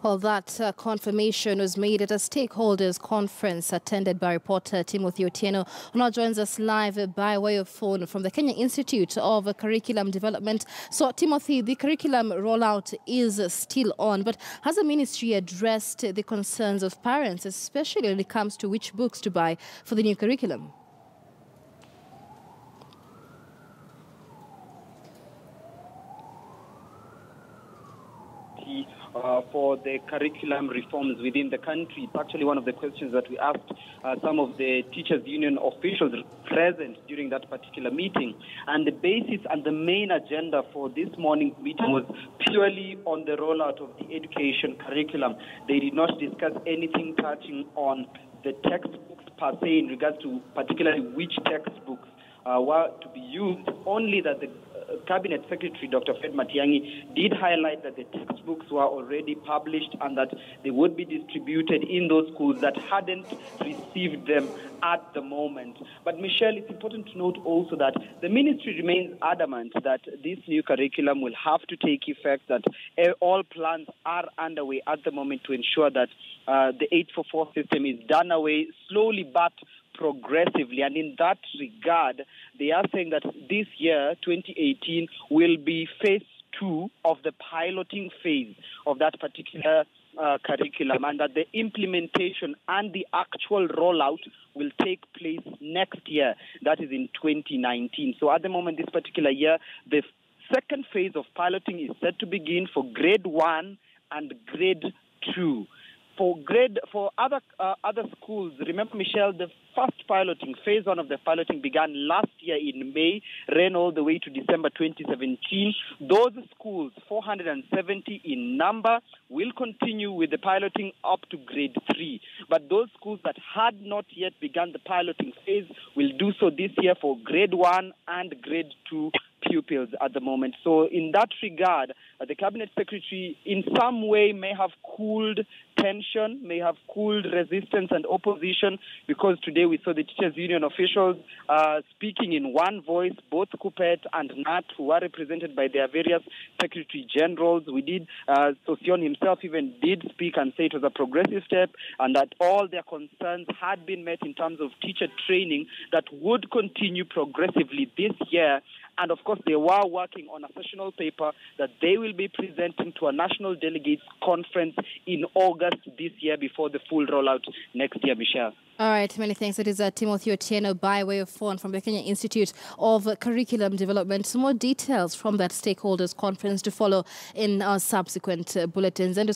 Well, that confirmation was made at a stakeholders conference attended by reporter Timothy Otieno, who now joins us live by way of phone from the Kenya Institute of Curriculum Development. So, Timothy, the curriculum rollout is still on, but has the ministry addressed the concerns of parents, especially when it comes to which books to buy for the new curriculum? For the curriculum reforms within the country. It's actually one of the questions that we asked some of the teachers' union officials present during that particular meeting. And the basis and the main agenda for this morning's meeting was purely on the rollout of the education curriculum. They did not discuss anything touching on the textbooks per se in regards to particularly which textbooks were to be used, only that the Cabinet Secretary, Dr. Fred Matiang'i, did highlight that the textbooks were already published and that they would be distributed in those schools that hadn't received them at the moment. But, Michelle, it's important to note also that the ministry remains adamant that this new curriculum will have to take effect, that all plans are underway at the moment to ensure that the 844 system is done away slowly but progressively. And in that regard, they are saying that this year, 2018, will be phase 2 of the piloting phase of that particular curriculum, and that the implementation and the actual rollout will take place next year, that is in 2019. So at the moment, this particular year, the second phase of piloting is set to begin for grade 1 and grade 2. For other schools, remember, Michelle, the first piloting, phase 1 of the piloting began last year in May, ran all the way to December 2017. Those schools, 470 in number, will continue with the piloting up to grade 3. But those schools that had not yet begun the piloting phase will do so this year for grade 1 and grade 2 pupils at the moment. So in that regard, the Cabinet Secretary in some way may have cooled tension, may have cooled resistance and opposition, because today we saw the teachers' union officials speaking in one voice, both Kupet and Nat, who are represented by their various secretary generals. We did, Sosion himself even did speak and say it was a progressive step and that all their concerns had been met in terms of teacher training that would continue progressively this year. And of course, they were working on a sessional paper that they will be presenting to a national delegates conference in August this year before the full rollout next year, Michelle. All right, many thanks. It is Timothy Otieno by way of phone from the Kenya Institute of Curriculum Development. Some more details from that stakeholders conference to follow in our subsequent bulletins. And